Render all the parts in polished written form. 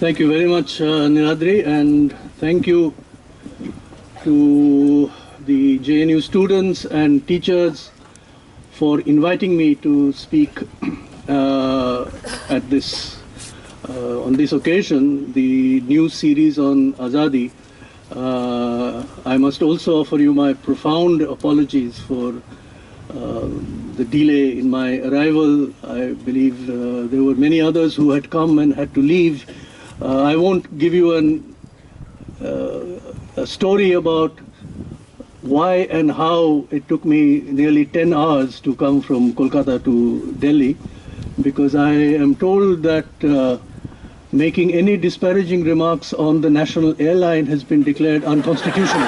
Thank you very much, Niladri, and thank you to the JNU students and teachers for inviting me to speak at this on this occasion, the new series on Azaadi. I must also offer you my profound apologies for the delay in my arrival. I believe there were many others who had come and had to leave. I won't give you a story about why and how it took me nearly 10 hours to come from Kolkata to Delhi, because I am told that making any disparaging remarks on the national airline has been declared unconstitutional.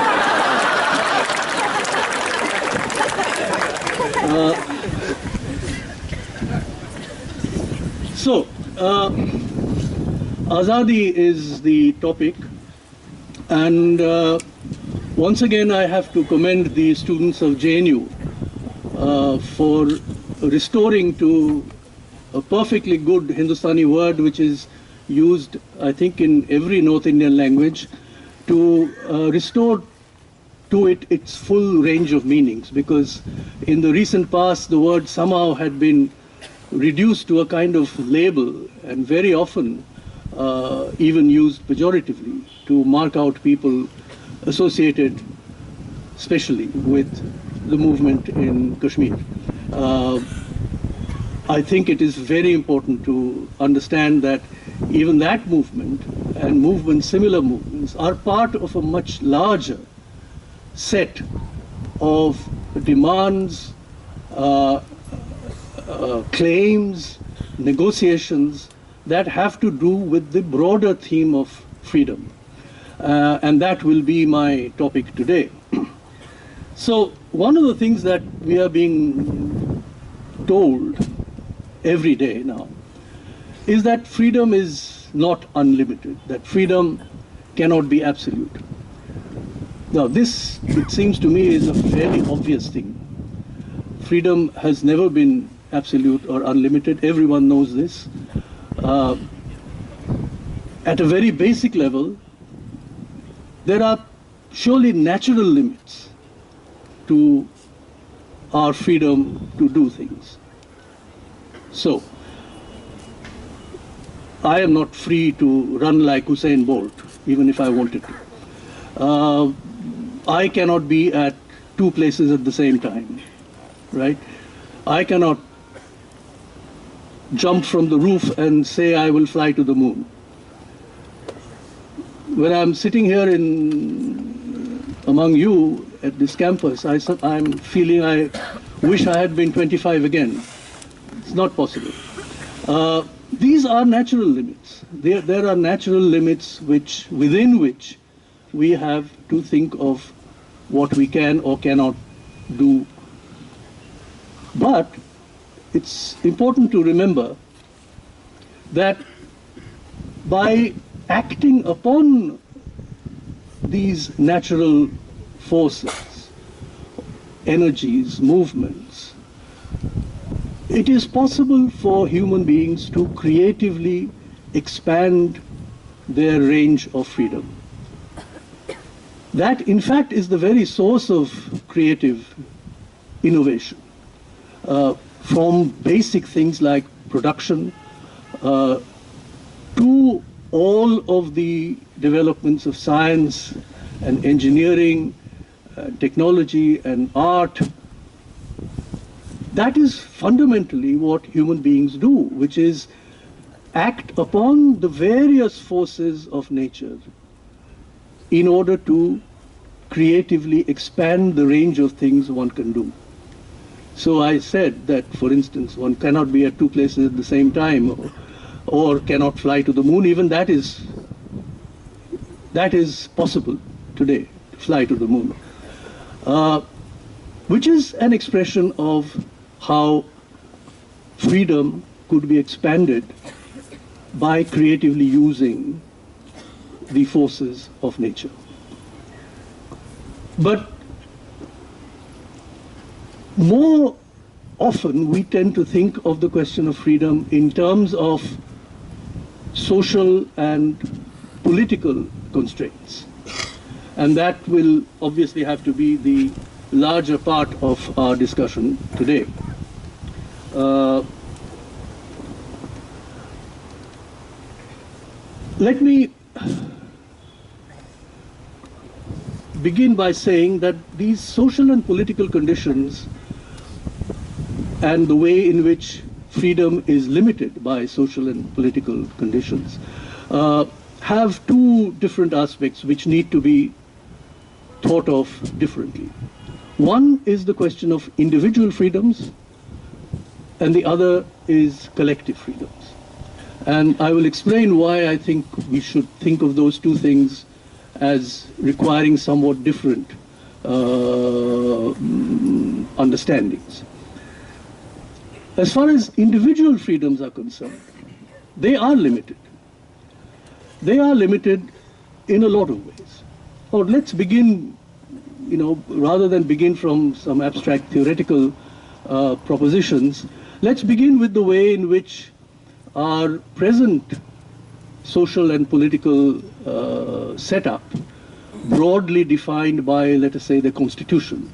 Azaadi is the topic, and once again I have to commend the students of JNU for restoring to a perfectly good Hindustani word which is used, I think, in every North Indian language, to restore to it its full range of meanings, because in the recent past the word somehow had been reduced to a kind of label, and very often even used pejoratively to mark out people associated especially with the movement in Kashmir. I think it is very important to understand that even that movement and similar movements are part of a much larger set of demands, claims, negotiations that have to do with the broader theme of freedom. And that will be my topic today. So one of the things that we are being told every day now is that freedom is not unlimited, that freedom cannot be absolute. Now this, it seems to me, is a fairly obvious thing. Freedom has never been absolute or unlimited. Everyone knows this. At a very basic level, there are surely natural limits to our freedom to do things. So, I am not free to run like Usain Bolt, even if I wanted to. I cannot be at two places at the same time, right? I cannot jump from the roof and say I will fly to the moon. When I'm sitting here among you at this campus, I'm feeling I wish I had been 25 again. It's not possible. These are natural limits. There are natural limits within which we have to think of what we can or cannot do. But it's important to remember that by acting upon these natural forces, energies, movements, it is possible for human beings to creatively expand their range of freedom. That, in fact, is the very source of creative innovation. From basic things like production to all of the developments of science and engineering, technology and art. That is fundamentally what human beings do, which is act upon the various forces of nature in order to creatively expand the range of things one can do. So I said that, for instance, one cannot be at two places at the same time, or cannot fly to the moon. Even that is possible today, to fly to the moon, which is an expression of how freedom could be expanded by creatively using the forces of nature. But more often we tend to think of the question of freedom in terms of social and political constraints. And that will obviously have to be the larger part of our discussion today. Let me begin by saying that these social and political conditions and the way in which freedom is limited by social and political conditions have two different aspects which need to be thought of differently. One is the question of individual freedoms, and the other is collective freedoms. And I will explain why I think we should think of those two things as requiring somewhat different understandings. As far as individual freedoms are concerned, they are limited. They are limited in a lot of ways. Or let's begin, rather than begin from some abstract theoretical propositions, let's begin with the way in which our present social and political setup, broadly defined by, let us say, the Constitution,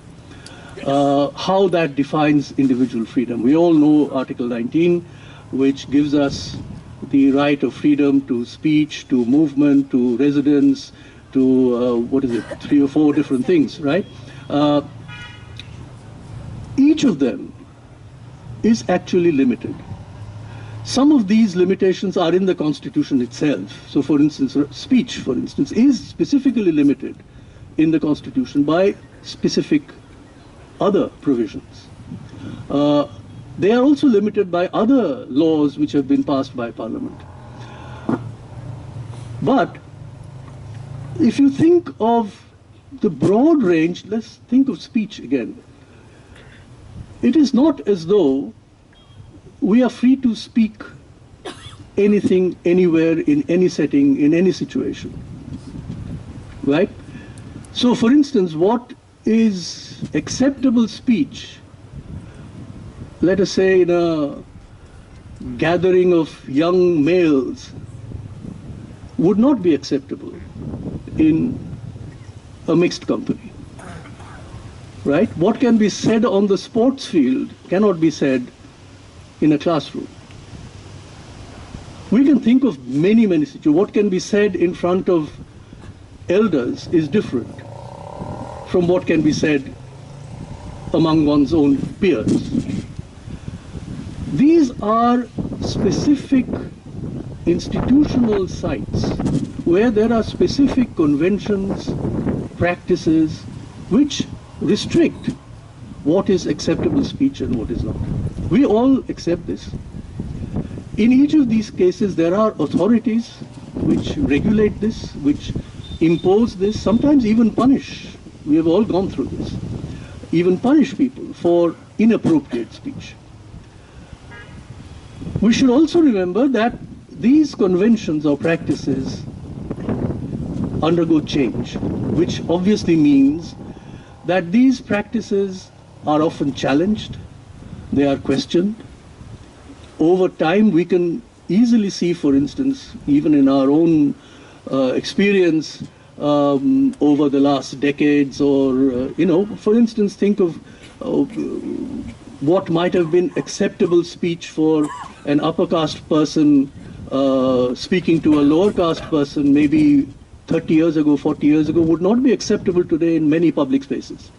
how that defines individual freedom. We all know Article 19, which gives us the right of freedom to speech, to movement, to residence, to, 3 or 4 different things, right? Each of them is actually limited. Some of these limitations are in the Constitution itself. So, for instance, speech, for instance, is specifically limited in the Constitution by specific other provisions. They are also limited by other laws which have been passed by Parliament. But if you think of the broad range, let's think of speech again. It is not as though we are free to speak anything, anywhere, in any setting, in any situation, right? So, for instance, what is acceptable speech, let us say in a gathering of young males, would not be acceptable in a mixed company, right? What can be said on the sports field cannot be said in a classroom. We can think of many situations. What can be said in front of elders is different from what can be said among one's own peers. These are specific institutional sites where there are specific conventions, practices, which restrict what is acceptable speech and what is not. We all accept this. In each of these cases, there are authorities which regulate this, which impose this, sometimes even punish. We have all gone through this. Even punish people for inappropriate speech. We should also remember that these conventions or practices undergo change, which obviously means that these practices are often challenged, they are questioned. Over time, we can easily see, for instance, even in our own experience over the last decades, or, for instance, think of what might have been acceptable speech for an upper caste person speaking to a lower caste person maybe 30 years ago, 40 years ago, would not be acceptable today in many public spaces.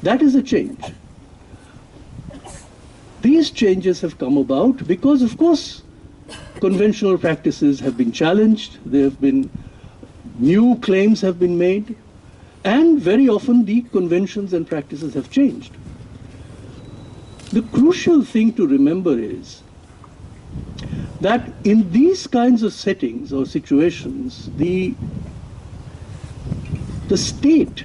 That is a change. These changes have come about because, of course, conventional practices have been challenged, there have been new claims have been made, and very often the conventions and practices have changed. The crucial thing to remember is that in these kinds of settings or situations, the state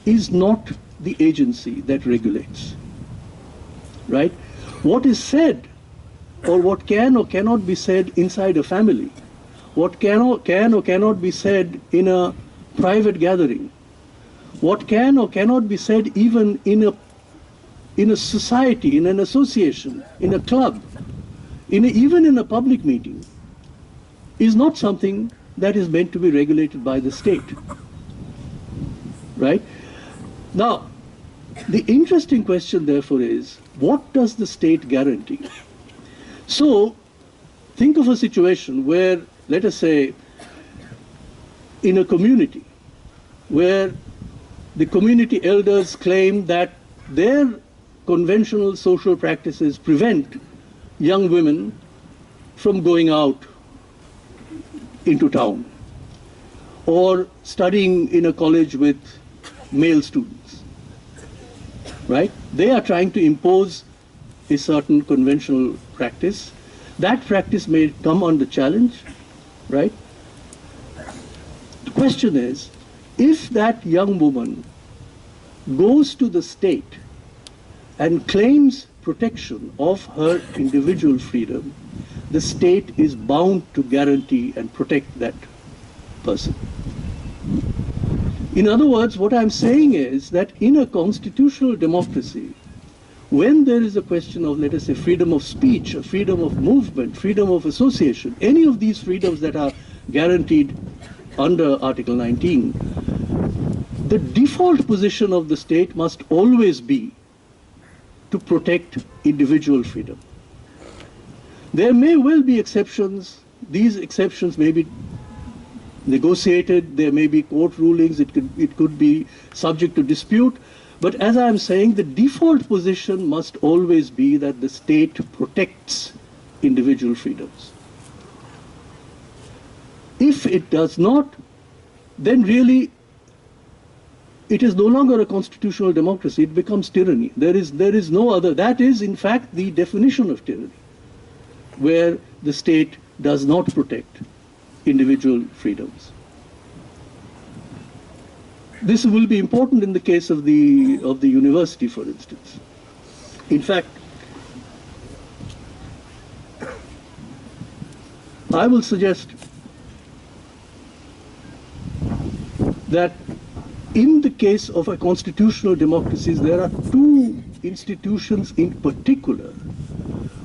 is not the agency that regulates, right? What is said, or what can or cannot be said inside a family, what can or cannot be said in a private gathering, what can or cannot be said even in a society, in an association, in a club, even in a public meeting, is not something that is meant to be regulated by the state. Right? Now, the interesting question, therefore, is what does the state guarantee? So, think of a situation where, let us say, in a community, where the community elders claim that their conventional social practices prevent young women from going out into town or studying in a college with male students, right? They are trying to impose a certain conventional practice. That practice may come under challenge, right? The question is, if that young woman goes to the state and claims protection of her individual freedom, the state is bound to guarantee and protect that person. In other words, what I'm saying is that in a constitutional democracy, when there is a question of, let us say, freedom of speech, or freedom of movement, freedom of association, any of these freedoms that are guaranteed under Article 19, the default position of the state must always be to protect individual freedom. There may well be exceptions. These exceptions may be negotiated. There may be court rulings. It could be subject to dispute. But as I'm saying, the default position must always be that the state protects individual freedoms. If it does not, then really it is no longer a constitutional democracy. It becomes tyranny. There is no other. That is, in fact, the definition of tyranny, where the state does not protect individual freedoms. This will be important in the case of the university, for instance. In fact, I will suggest that in the case of a constitutional democracies, there are two institutions in particular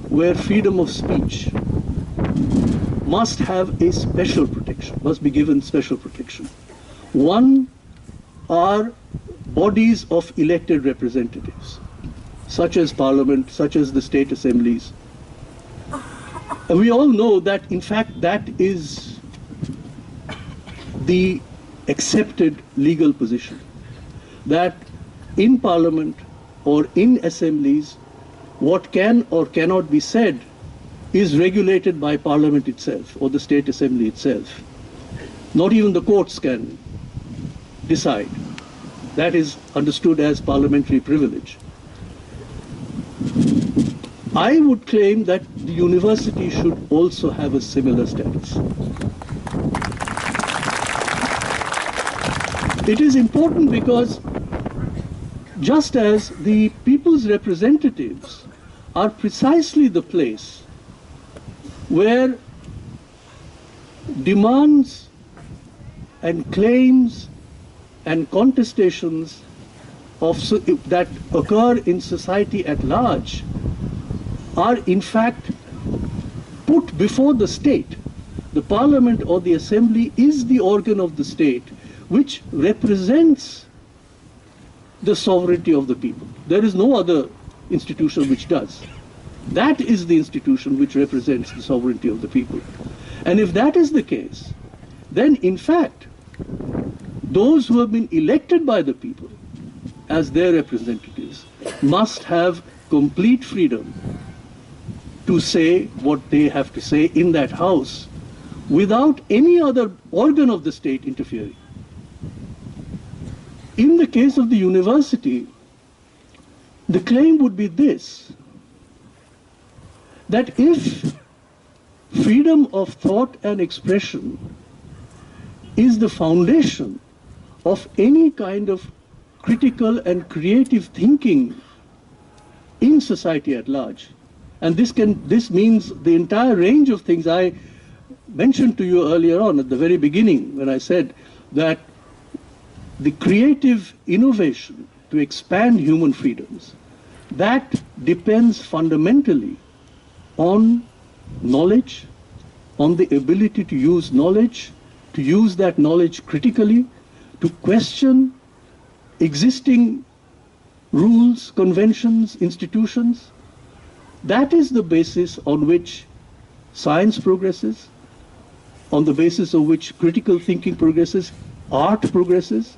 where freedom of speech must have a special protection, must be given special protection. One are bodies of elected representatives, such as parliament, such as the state assemblies. And we all know that, in fact, that is the accepted legal position, that in parliament or in assemblies, what can or cannot be said is regulated by parliament itself or the state assembly itself. Not even the courts can decide. That is understood as parliamentary privilege. I would claim that the university should also have a similar status. It is important because just as the people's representatives are precisely the place where demands and claims and contestations that occur in society at large are in fact put before the state. The parliament or the assembly is the organ of the state which represents the sovereignty of the people. There is no other institution which does. That is the institution which represents the sovereignty of the people. And if that is the case, then in fact, those who have been elected by the people as their representatives must have complete freedom to say what they have to say in that house without any other organ of the state interfering. In the case of the university, the claim would be this, that if freedom of thought and expression is the foundation of any kind of critical and creative thinking in society at large, and this means the entire range of things I mentioned to you earlier on at the very beginning when I said that the creative innovation to expand human freedoms, that depends fundamentally on knowledge, on the ability to use knowledge, to use that knowledge critically, to question existing rules, conventions, institutions. That is the basis on which science progresses, on the basis of which critical thinking progresses, art progresses.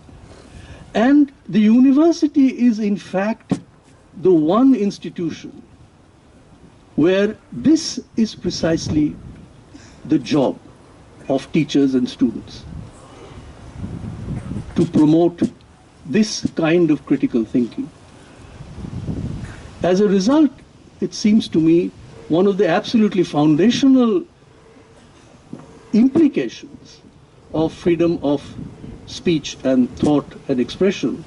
And the university is in fact the one institution where this is precisely the job of teachers and students, to promote this kind of critical thinking. As a result, it seems to me one of the absolutely foundational implications of freedom of speech and thought and expression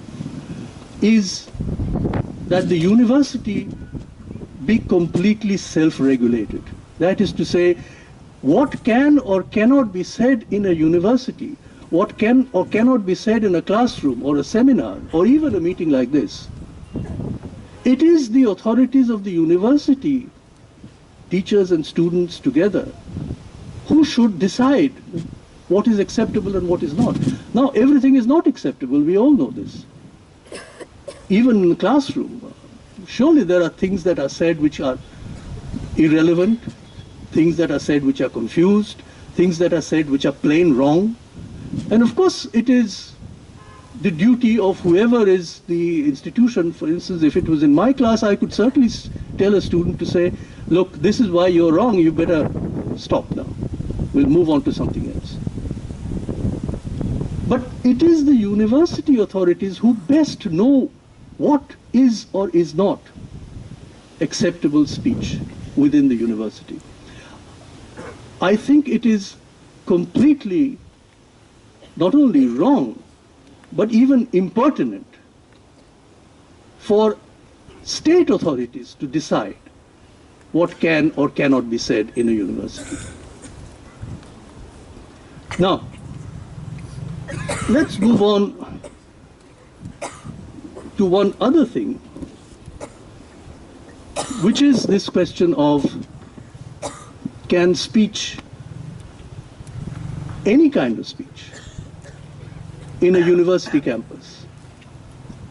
is that the university be completely self-regulated. That is to say, what can or cannot be said in a university, what can or cannot be said in a classroom or a seminar or even a meeting like this, it is the authorities of the university, teachers and students together, who should decide what is acceptable and what is not. Now, everything is not acceptable, we all know this. Even in the classroom, surely there are things that are said which are irrelevant, things that are said which are confused, things that are said which are plain wrong. And of course, it is the duty of whoever is the institution. For instance, if it was in my class, I could certainly tell a student to say, look, this is why you're wrong, you better stop now. We'll move on to something else. But it is the university authorities who best know what is or is not acceptable speech within the university. I think it is completely not only wrong, but even impertinent for state authorities to decide what can or cannot be said in a university. Now, let's move on to one other thing, which is this question of, can speech, any kind of speech, in a university campus,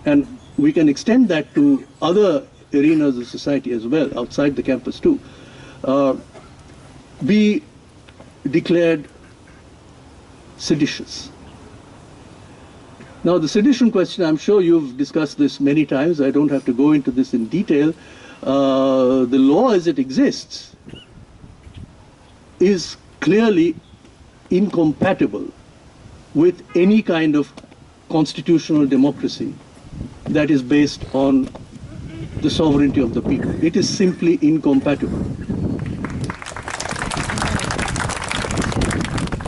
and we can extend that to other arenas of society as well, outside the campus too, be declared seditious. Now, the sedition question, I'm sure you've discussed this many times. I don't have to go into this in detail. The law as it exists is clearly incompatible with any kind of constitutional democracy that is based on the sovereignty of the people. It is simply incompatible.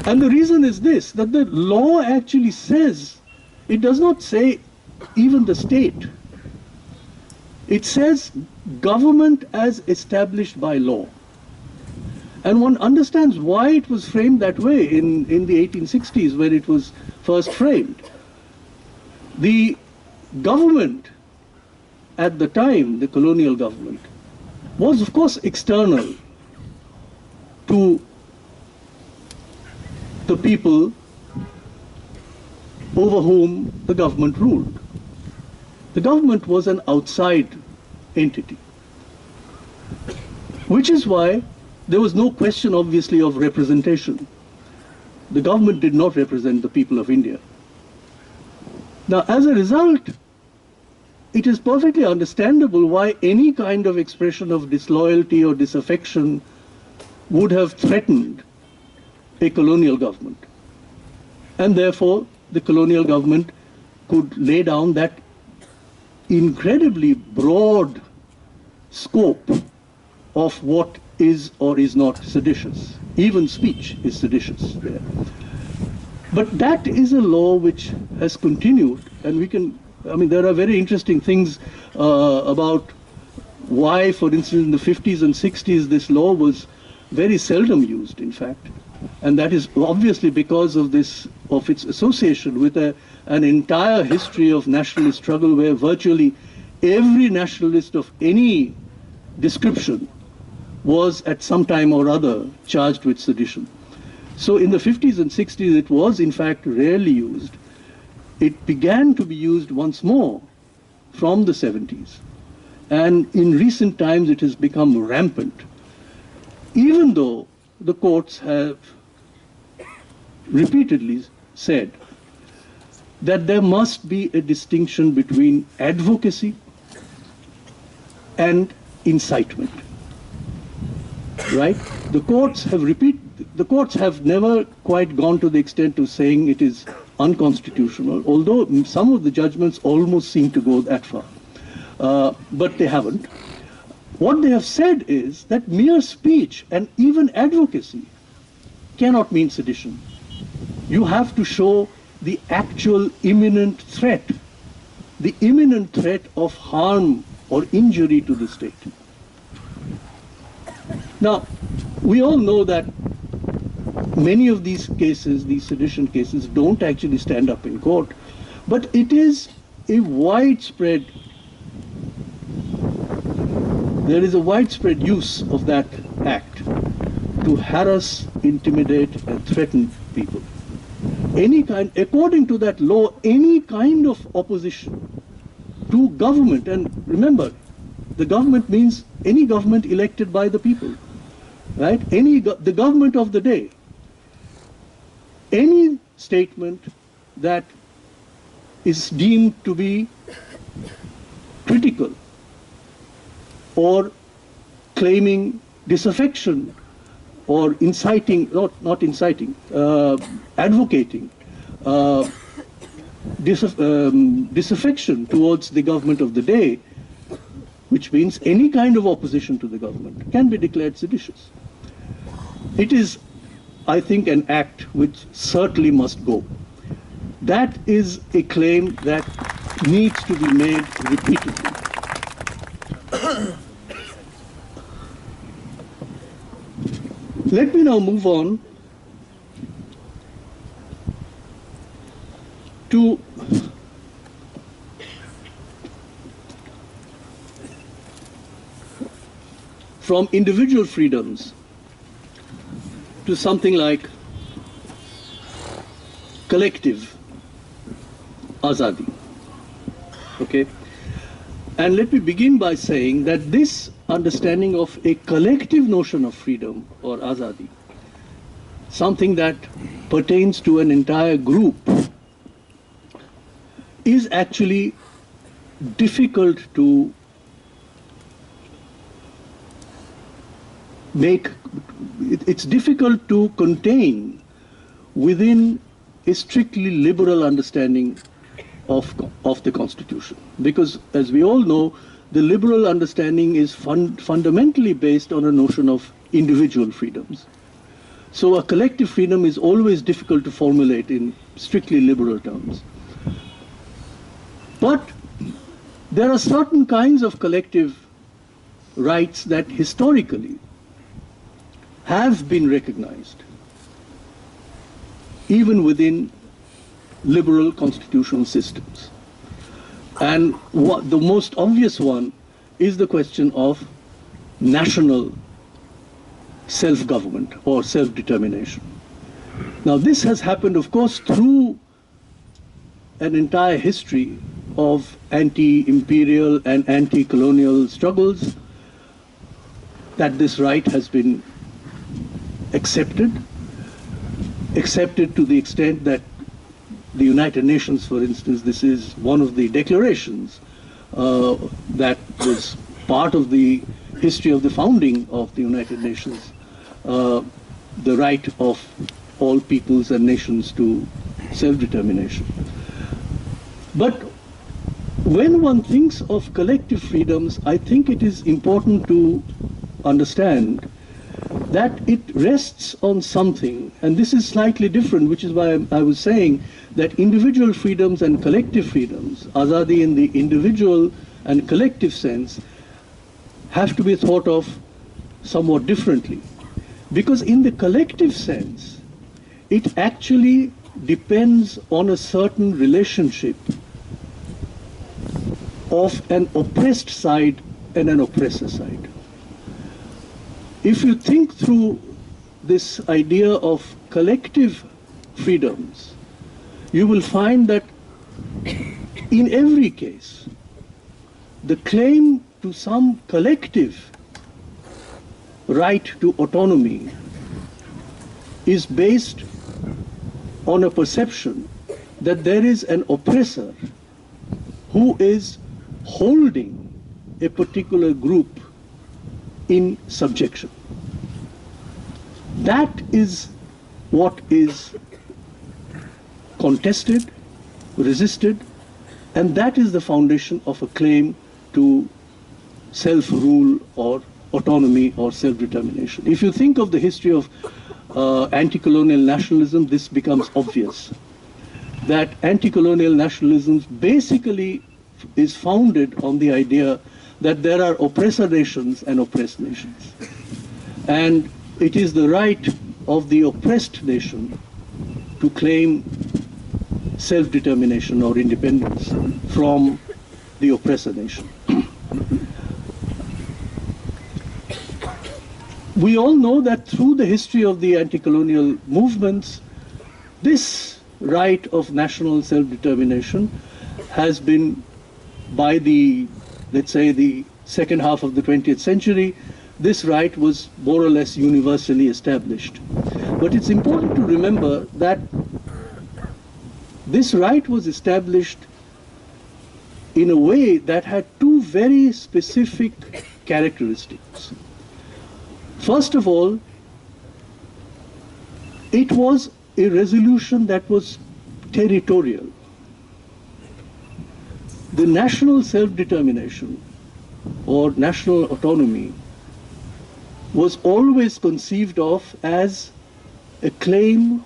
And the reason is this, that the law actually says, it does not say even the state. It says government as established by law. And one understands why it was framed that way in the 1860s when it was first framed. The government at the time, the colonial government, was of course external to the people over whom the government ruled. The government was an outside entity, which is why there was no question, obviously, of representation. The government did not represent the people of India. Now, as a result, it is perfectly understandable why any kind of expression of disloyalty or disaffection would have threatened a colonial government. And therefore, the colonial government could lay down that incredibly broad scope of what is or is not seditious. Even speech is seditious there. But that is a law which has continued, and we can, I mean, there are very interesting things about why, for instance, in the 50s and 60s, this law was very seldom used, in fact. And that is obviously because of this, of its association with an entire history of nationalist struggle where virtually every nationalist of any description was at some time or other charged with sedition. So in the 50s and 60s, it was in fact rarely used. It began to be used once more from the 70s. And in recent times, it has become rampant, even though the courts have repeatedly said that there must be a distinction between advocacy and incitement. Right? The courts have never quite gone to the extent of saying it is unconstitutional, although some of the judgments almost seem to go that far. But they haven't. What they have said is that mere speech and even advocacy cannot mean sedition. You have to show the actual imminent threat of harm or injury to the state. Now, we all know that many of these cases, these sedition cases, don't actually stand up in court, but it is a widespread, there is a widespread use of that act to harass, intimidate, and threaten people. Any kind, according to that law, any kind of opposition to government, and remember, the government means any government elected by the people, right? The government of the day. Any statement that is deemed to be critical or claiming disaffection or inciting, not inciting, advocating disaffection towards the government of the day, which means any kind of opposition to the government, can be declared seditious. It is, I think, an act which certainly must go. That is a claim that needs to be made repeatedly. Let me now move on to from individual freedoms to something like collective Azaadi. Okay? And let me begin by saying that this understanding of a collective notion of freedom or Azaadi, something that pertains to an entire group, is actually difficult to make, it's difficult to contain within a strictly liberal understanding of the Constitution. Because, as we all know, the liberal understanding is fundamentally based on a notion of individual freedoms. So a collective freedom is always difficult to formulate in strictly liberal terms. But there are certain kinds of collective rights that historically have been recognized, even within liberal constitutional systems. And the most obvious one is the question of national self-government or self-determination. Now, this has happened, of course, through an entire history of anti-imperial and anti-colonial struggles, that this right has been accepted to the extent that the United Nations, for instance, this is one of the declarations that was part of the history of the founding of the United Nations, the right of all peoples and nations to self-determination. But when one thinks of collective freedoms, I think it is important to understand that it rests on something, and this is slightly different, which is why I was saying that individual freedoms and collective freedoms, Azaadi in the individual and collective sense, have to be thought of somewhat differently. Because in the collective sense, it actually depends on a certain relationship of an oppressed side and an oppressor side. if you think through this idea of collective freedoms, you will find that in every case, the claim to some collective right to autonomy is based on a perception that there is an oppressor who is holding a particular group in subjection. That is what is contested, resisted, and that is the foundation of a claim to self-rule or autonomy or self-determination. If you think of the history of anti-colonial nationalism, this becomes obvious. That anti-colonial nationalism basically is founded on the idea that there are oppressor nations and oppressed nations. And it is the right of the oppressed nation to claim self-determination or independence from the oppressor nation. We all know that through the history of the anti-colonial movements, this right of national self-determination has been, by the, let's say, the second half of the 20th century, this right was more or less universally established. But it's important to remember that this right was established in a way that had two very specific characteristics. First of all, it was a resolution that was territorial. The national self-determination or national autonomy was always conceived of as a claim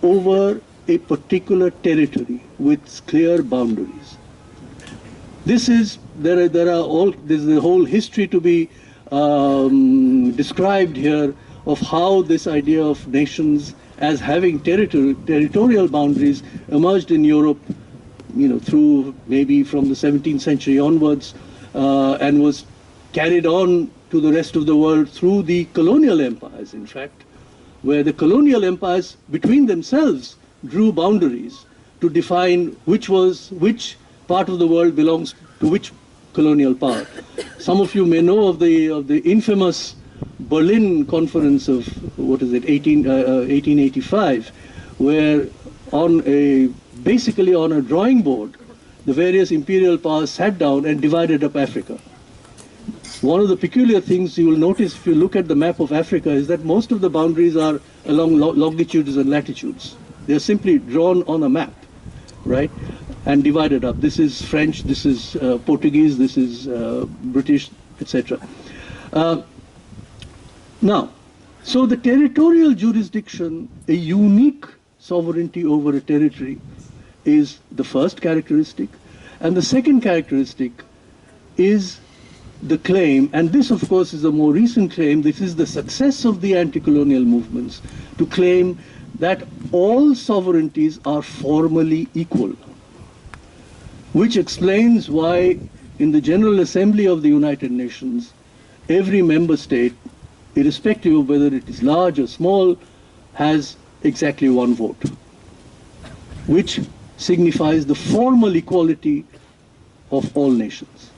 over a particular territory with clear boundaries. This is, there's the whole history to be described here of how this idea of nations as having territorial boundaries emerged in Europe, through maybe from the 17th century onwards, and was carried on to the rest of the world through the colonial empires, in fact, where the colonial empires between themselves drew boundaries to define which part of the world belongs to which colonial power. Some of you may know of the infamous Berlin Conference of 1885, where basically on a drawing board, the various imperial powers sat down and divided up Africa. One of the peculiar things you will notice if you look at the map of Africa is that most of the boundaries are along longitudes and latitudes. They are simply drawn on a map, right, and divided up. This is French, this is Portuguese, this is British, etc. Now, so the territorial jurisdiction, a unique sovereignty over a territory, is the first characteristic. And the second characteristic is the claim, and this of course is a more recent claim, this is the success of the anti-colonial movements, to claim that all sovereignties are formally equal, which explains why in the General Assembly of the United Nations, every member state, irrespective of whether it is large or small, has exactly one vote, which signifies the formal equality of all nations,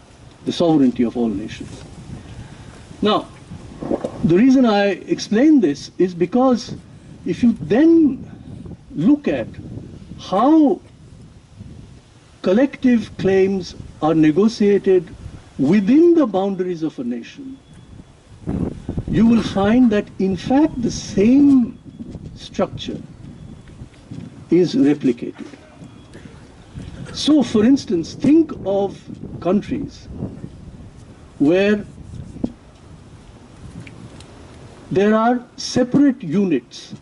the sovereignty of all nations. Now, the reason I explain this is because if you then look at how collective claims are negotiated within the boundaries of a nation, you will find that in fact the same structure is replicated. So, for instance, think of countries where there are separate units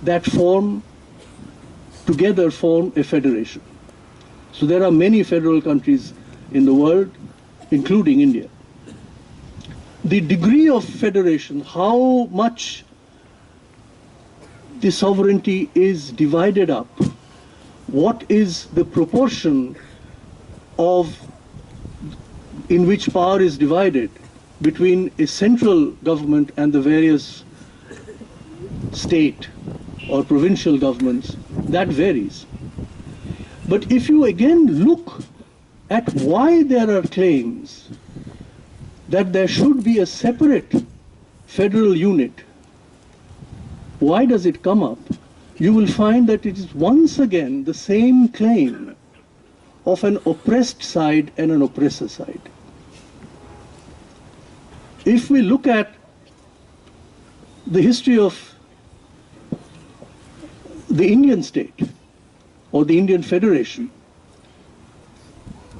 that together form a federation. So there are many federal countries in the world, including India. The degree of federation, how much the sovereignty is divided up, what is the proportion in which power is divided, between a central government and the various state or provincial governments, that varies. But if you again look at why there are claims that there should be a separate federal unit, why does it come up? You will find that it is once again the same claim of an oppressed side and an oppressor side. If we look at the history of the Indian state or the Indian Federation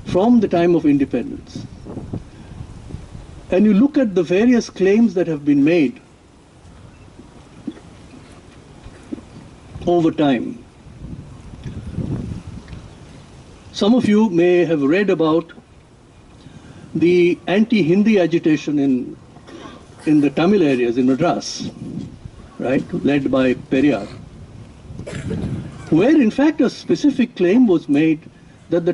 from the time of independence, and you look at the various claims that have been made over time, some of you may have read about the anti-Hindi agitation in the Tamil areas in Madras, right, led by Periyar, where in fact a specific claim was made that the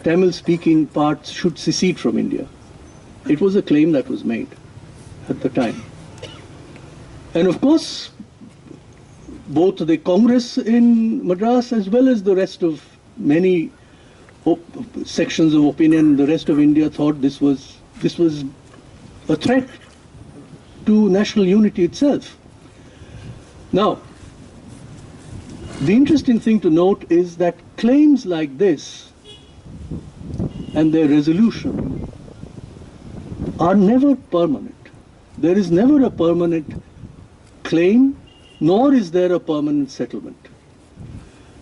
Tamil-speaking parts should secede from India. It was a claim that was made at the time. And of course, both the Congress in Madras as well as the rest of many sections of opinion, the rest of India thought this was a threat to national unity itself. Now, the interesting thing to note is that claims like this and their resolution are never permanent. There is never a permanent claim, nor is there a permanent settlement.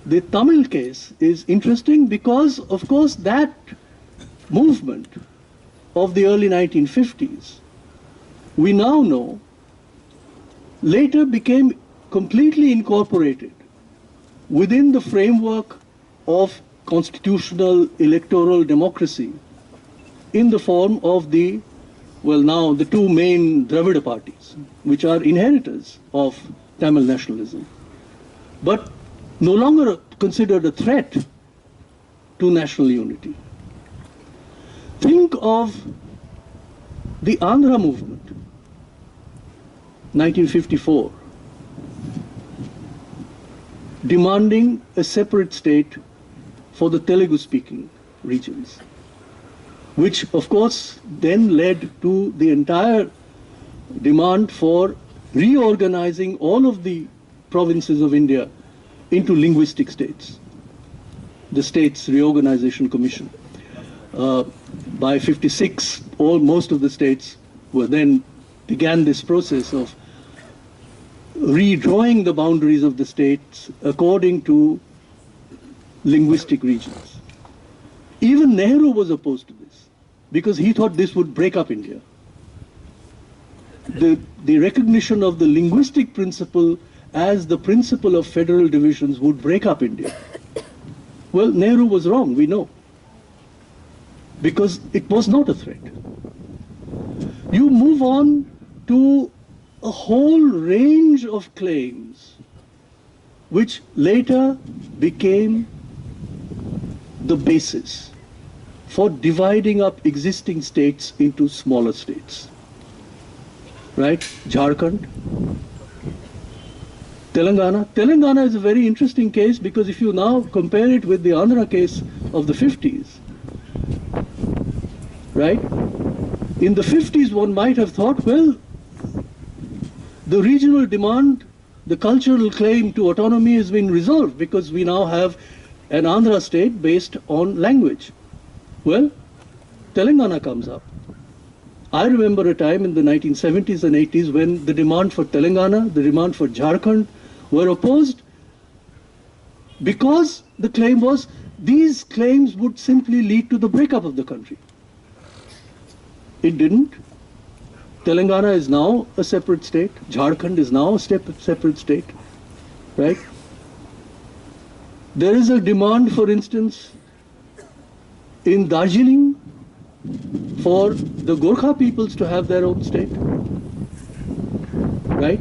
The Tamil case is interesting because, of course, that movement of the early 1950s, we now know, later became completely incorporated within the framework of constitutional electoral democracy in the form of the, well, now the two main Dravida parties, which are inheritors of Tamil nationalism, but no longer considered a threat to national unity. Think of the Andhra movement, 1954, demanding a separate state for the Telugu-speaking regions, which of course then led to the entire demand for reorganizing all of the provinces of India into linguistic states, the States Reorganization Commission. By 56, most of the states began this process of redrawing the boundaries of the states according to linguistic regions. Even Nehru was opposed to this because he thought this would break up India. The recognition of the linguistic principle as the principle of federal divisions would break up India. Well, Nehru was wrong, we know, because it was not a threat. You move on to a whole range of claims which later became the basis for dividing up existing states into smaller states. Right? Jharkhand, Telangana. Telangana is a very interesting case because if you now compare it with the Andhra case of the 50s, right? In the 50s, one might have thought, well, the regional demand, the cultural claim to autonomy has been resolved because we now have an Andhra state based on language. Well, Telangana comes up. I remember a time in the 1970s and 80s when the demand for Telangana, the demand for Jharkhand were opposed because the claim was these claims would simply lead to the breakup of the country. It didn't. Telangana is now a separate state. Jharkhand is now a separate state, right? There is a demand, for instance, in Darjeeling for the Gorkha peoples to have their own state, right?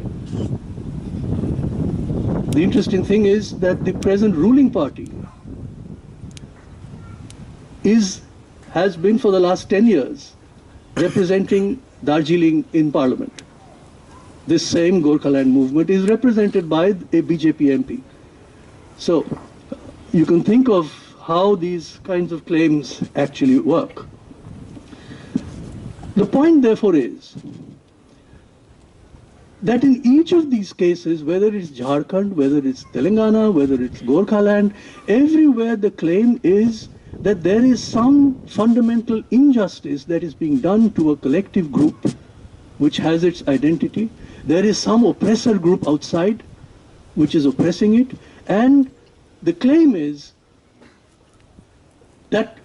The interesting thing is that the present ruling party has been for the last 10 years representing Darjeeling in Parliament. This same Gorkhaland movement is represented by a BJP MP. So you can think of how these kinds of claims actually work. The point, therefore, is that in each of these cases, whether it's Jharkhand, whether it's Telangana, whether it's Gorkhaland, everywhere the claim is that there is some fundamental injustice that is being done to a collective group which has its identity. There is some oppressor group outside which is oppressing it, and the claim is that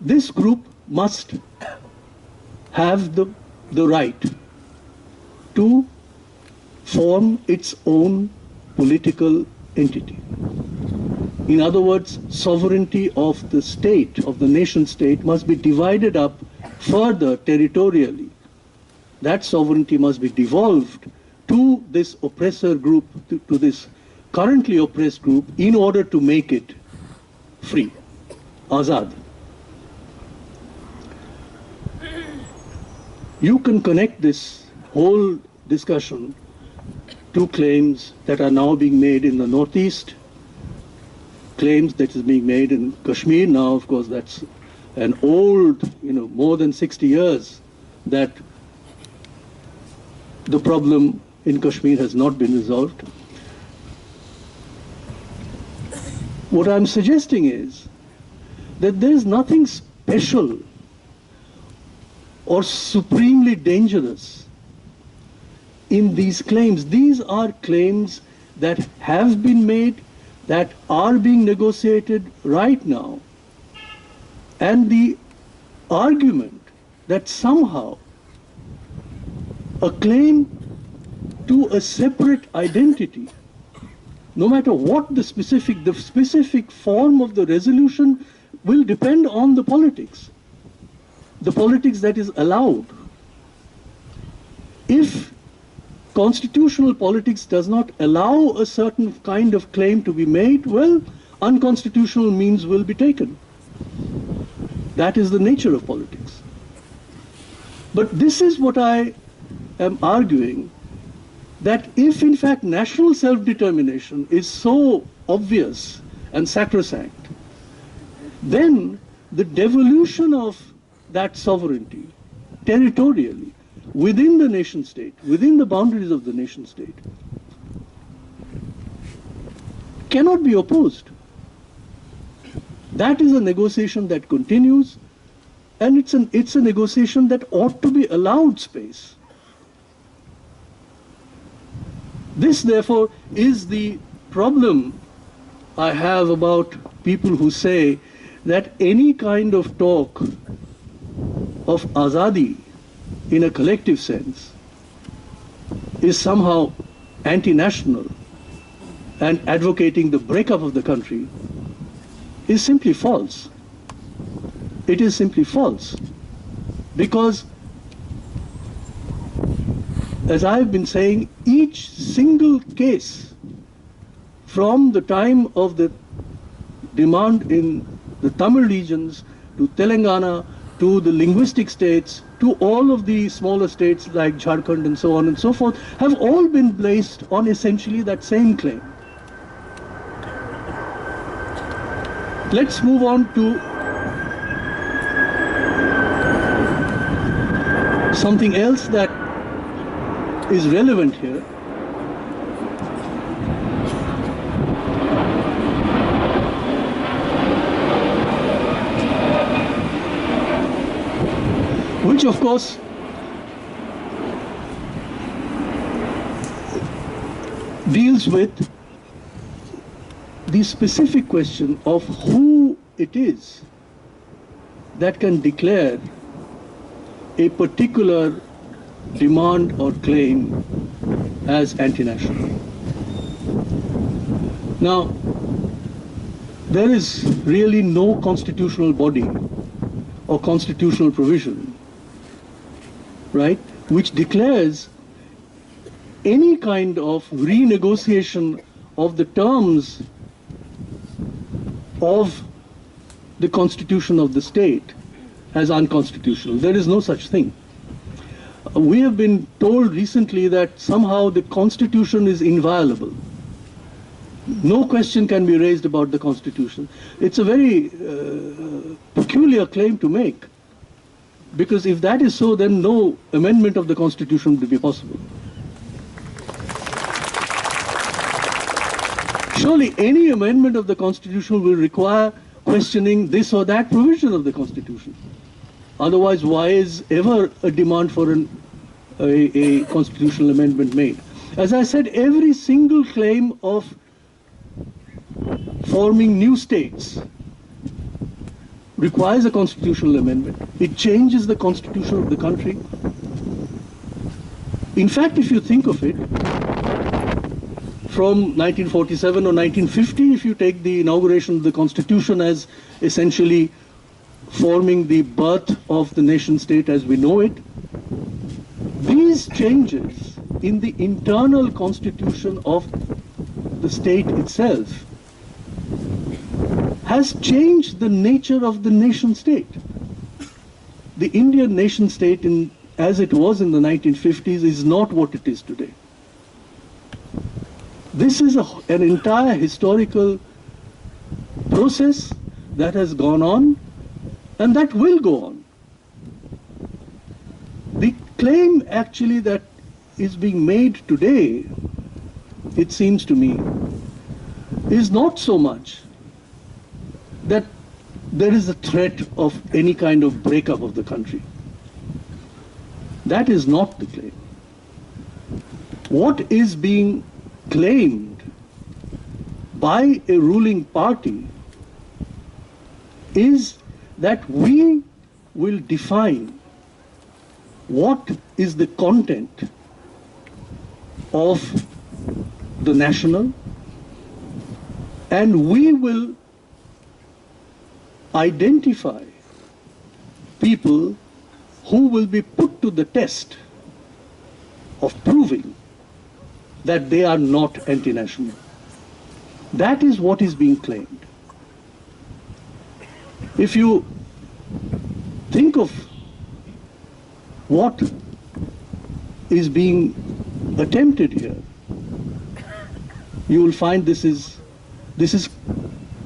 this group must have the right to form its own political entity. In other words, sovereignty of the state, of the nation state, must be divided up further territorially. That sovereignty must be devolved to this oppressor group, to this currently oppressed group, in order to make it free, Azaad. You can connect this whole discussion to claims that are now being made in the Northeast, claims that is being made in Kashmir. Now, of course, that's an old, more than 60 years that the problem in Kashmir has not been resolved. What I'm suggesting is that there is nothing special or supremely dangerous in these claims. These are claims that have been made, that are being negotiated right now. And the argument that somehow a claim to a separate identity, no matter what the specific form of the resolution, will depend on the politics that is allowed. If constitutional politics does not allow a certain kind of claim to be made, well, unconstitutional means will be taken. That is the nature of politics. But this is what I am arguing, that if in fact national self-determination is so obvious and sacrosanct, then the devolution of that sovereignty territorially within the nation state, within the boundaries of the nation state, cannot be opposed. That is a negotiation that continues, and it's a negotiation that ought to be allowed space. This, therefore, is the problem I have about people who say that any kind of talk of Azaadi in a collective sense is somehow anti-national and advocating the breakup of the country is simply false. It is simply false, because, as I've been saying, each single case from the time of the demand in the Tamil regions to Telangana to the linguistic states to all of the smaller states like Jharkhand and so on and so forth have all been based on essentially that same claim. Let's move on to something else that is relevant here. Which, of course, deals with the specific question of who it is that can declare a particular demand or claim as anti-national. Now, there is really no constitutional body or constitutional provision, right, which declares any kind of renegotiation of the terms of the constitution of the state as unconstitutional. There is no such thing. We have been told recently that somehow the Constitution is inviolable. No question can be raised about the Constitution. It's a very peculiar claim to make, because if that is so, then no amendment of the Constitution would be possible. Surely any amendment of the Constitution will require questioning this or that provision of the Constitution. Otherwise, why is ever a demand for a constitutional amendment made? As I said, every single claim of forming new states requires a constitutional amendment. It changes the constitution of the country. In fact, if you think of it, from 1947 or 1950, if you take the inauguration of the Constitution as essentially forming the birth of the nation state as we know it, these changes in the internal constitution of the state itself has changed the nature of the nation state. The Indian nation state, as it was in the 1950s, is not what it is today. This is an entire historical process that has gone on and that will go on. The claim actually that is being made today, it seems to me, is not so much that there is a threat of any kind of breakup of the country. That is not the claim. What is being claimed by a ruling party is that we will define what is the content of the national, and we will identify people who will be put to the test of proving that they are not anti-national. That is what is being claimed. If you think of what is being attempted here, you will find this is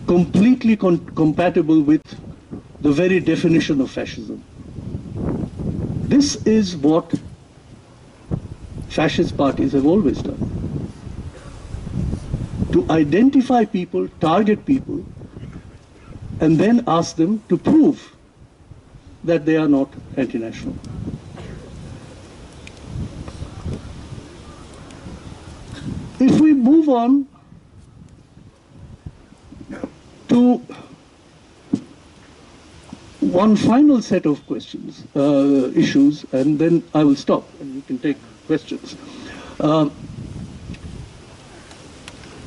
completely compatible with the very definition of fascism. This is what fascist parties have always done. To identify people, target people, and then ask them to prove that they are not anti-national. If we move on to one final set of questions, issues, and then I will stop and you can take questions,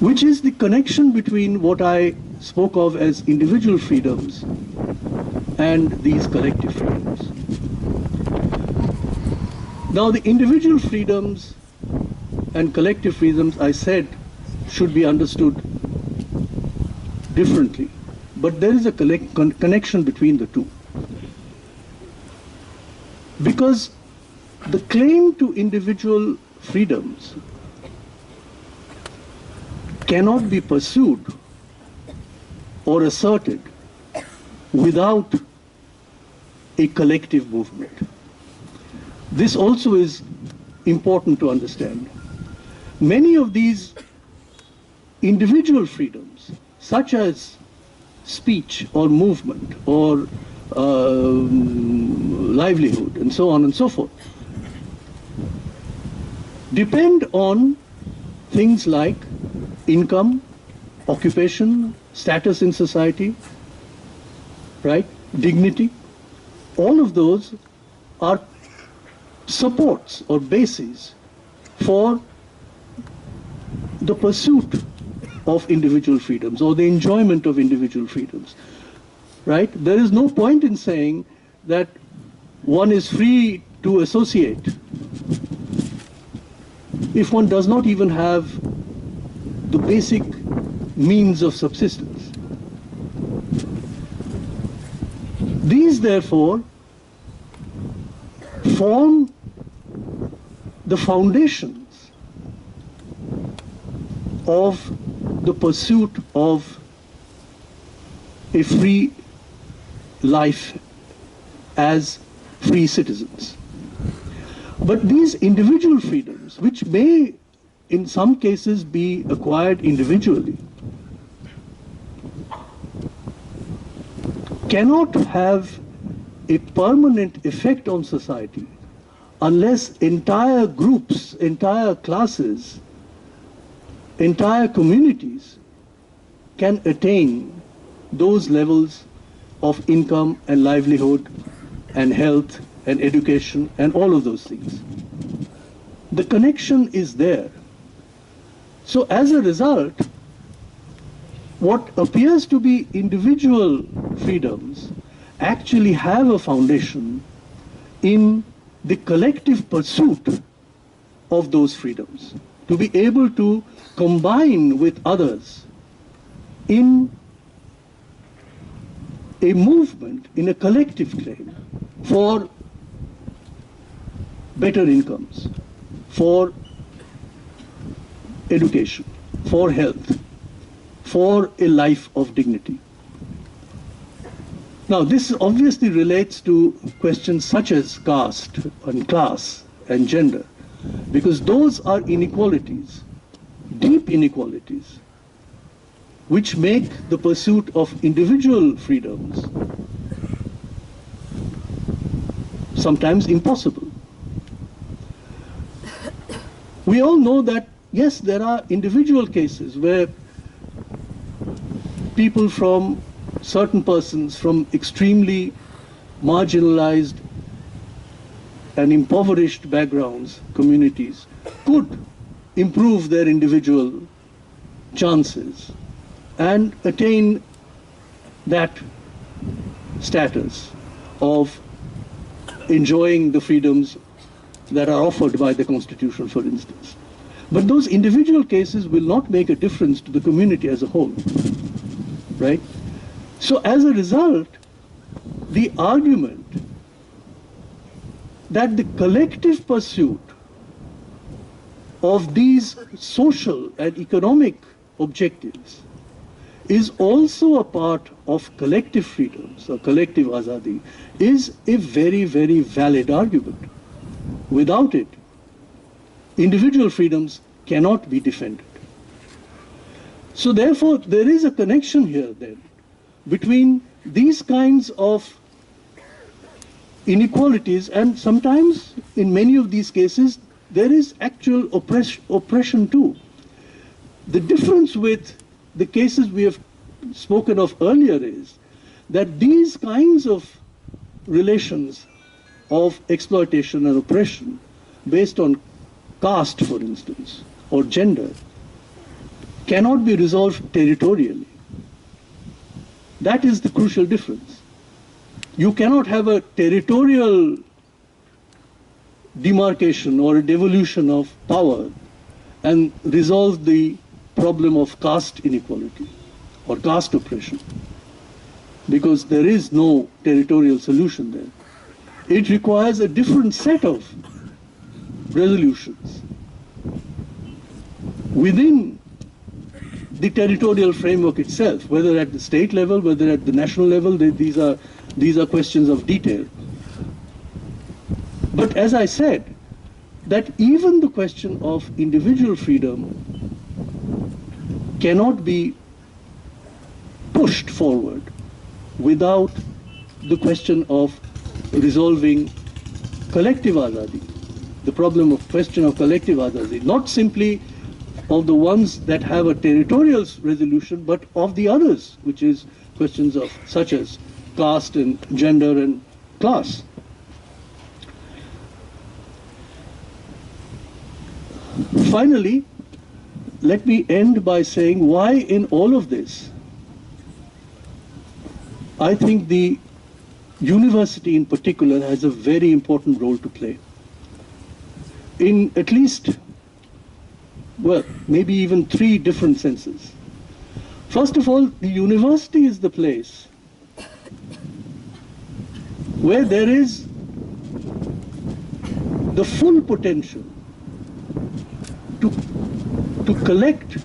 which is the connection between what I spoke of as individual freedoms and these collective freedoms. Now, the individual freedoms and collective freedoms, I said, should be understood differently, but there is a connection between the two. Because the claim to individual freedoms cannot be pursued or asserted without a collective movement. This also is important to understand. Many of these individual freedoms, such as speech or movement or livelihood and so on and so forth, depend on things like income, occupation, status in society, right? Dignity. All of those are supports or bases for the pursuit of individual freedoms or the enjoyment of individual freedoms, right? There is no point in saying that one is free to associate if one does not even have the basic means of subsistence. These, therefore, form the foundations of the pursuit of a free life as free citizens. But these individual freedoms, which may in some cases be acquired individually, cannot have a permanent effect on society unless entire groups, entire classes, entire communities can attain those levels of income and livelihood and health and education and all of those things. The connection is there. So as a result, what appears to be individual freedoms actually have a foundation in the collective pursuit of those freedoms, to be able to combine with others in a movement, in a collective claim for better incomes, for education, for health, for a life of dignity. Now, this obviously relates to questions such as caste and class and gender, because those are inequalities, deep inequalities, which make the pursuit of individual freedoms sometimes impossible. We all know that, yes, there are individual cases where people from certain persons from extremely marginalized and impoverished backgrounds, communities, could improve their individual chances and attain that status of enjoying the freedoms that are offered by the Constitution, for instance. But those individual cases will not make a difference to the community as a whole, right? So as a result, the argument that the collective pursuit of these social and economic objectives is also a part of collective freedoms or collective Azaadi is a very, very valid argument. Without it, individual freedoms cannot be defended. So therefore, there is a connection here then between these kinds of inequalities, and sometimes in many of these cases there is actual oppression too. The difference with the cases we have spoken of earlier is that these kinds of relations of exploitation and oppression based on caste, for instance, or gender, cannot be resolved territorially. That is the crucial difference. You cannot have a territorial demarcation or a devolution of power and resolve the problem of caste inequality or caste oppression, because there is no territorial solution there. It requires a different set of resolutions within the territorial framework itself, whether at the state level, whether at the national level. These are questions of detail. But as I said, that even the question of individual freedom cannot be pushed forward without the question of resolving collective Azaadi, the question of collective Azaadi, not simply of the ones that have a territorial resolution, but of the others, which is questions of such as caste and gender and class. Finally, let me end by saying why in all of this, I think the university in particular has a very important role to play. In at least, well, maybe even three different senses. First of all, the university is the place where there is the full potential to, to collect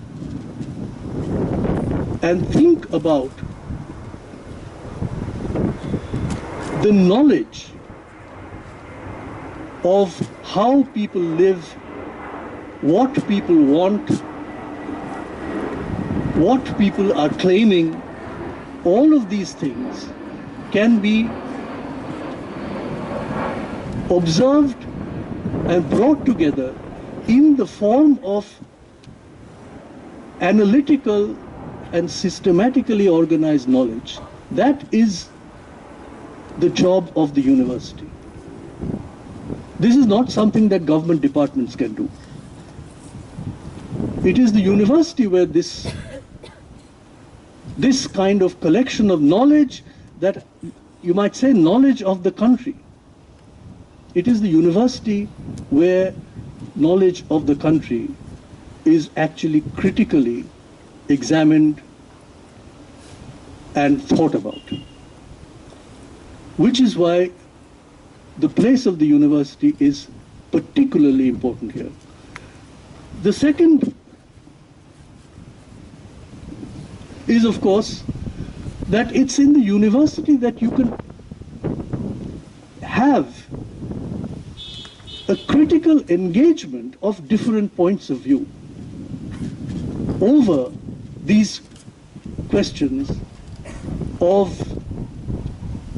and think about the knowledge of how people live, what people want, what people are claiming. All of these things can be observed and brought together in the form of analytical and systematically organized knowledge. That is the job of the university. This is not something that government departments can do. It is the university where this kind of collection of knowledge, that you might say knowledge of the country. It is the university where knowledge of the country is actually critically examined and thought about. Which is why the place of the university is particularly important here. The second is, of course, that it's in the university that you can have a critical engagement of different points of view over these questions of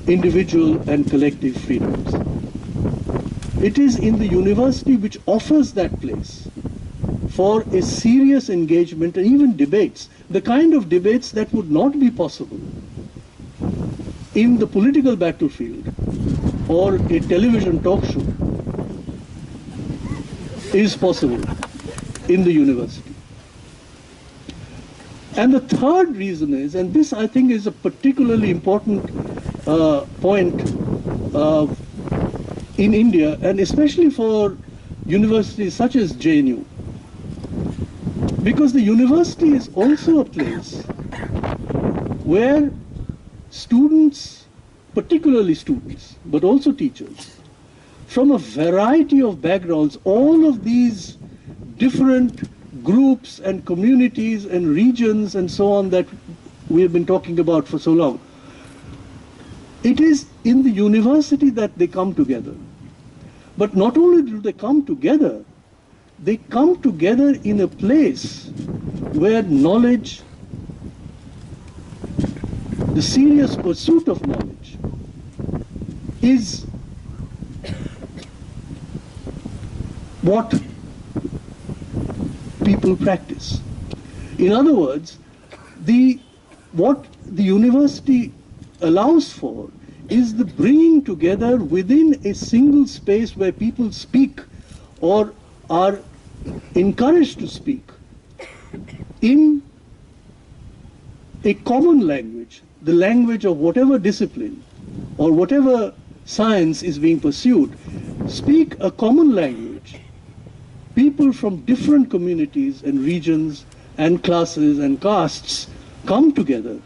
individual and collective freedoms. It is in the university which offers that place for a serious engagement and even debates, the kind of debates that would not be possible in the political battlefield or a television talk show is possible in the university. And the third reason is, and this I think is a particularly important point in India, and especially for universities such as JNU, because the university is also a place where students, particularly students, but also teachers, from a variety of backgrounds, all of these different groups and communities and regions and so on that we have been talking about for so long, it is in the university that they come together. But not only do they come together in a place where knowledge, the serious pursuit of knowledge, is what people practice. In other words, what the university allows for is the bringing together within a single space where people speak or are encouraged to speak in a common language, the language of whatever discipline or whatever science is being pursued, speak a common language. People from different communities and regions and classes and castes come together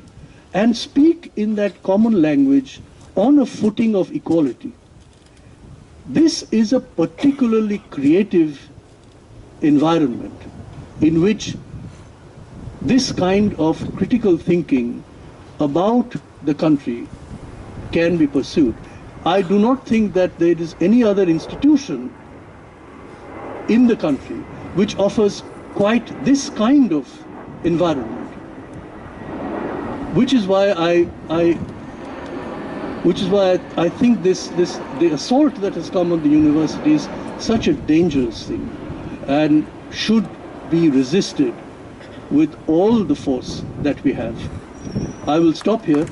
and speak in that common language on a footing of equality. This is a particularly creative environment in which this kind of critical thinking about the country can be pursued. I do not think that there is any other institution in the country which offers quite this kind of environment, which is why I think the assault that has come on the university is such a dangerous thing and should be resisted with all the force that we have. I will stop here.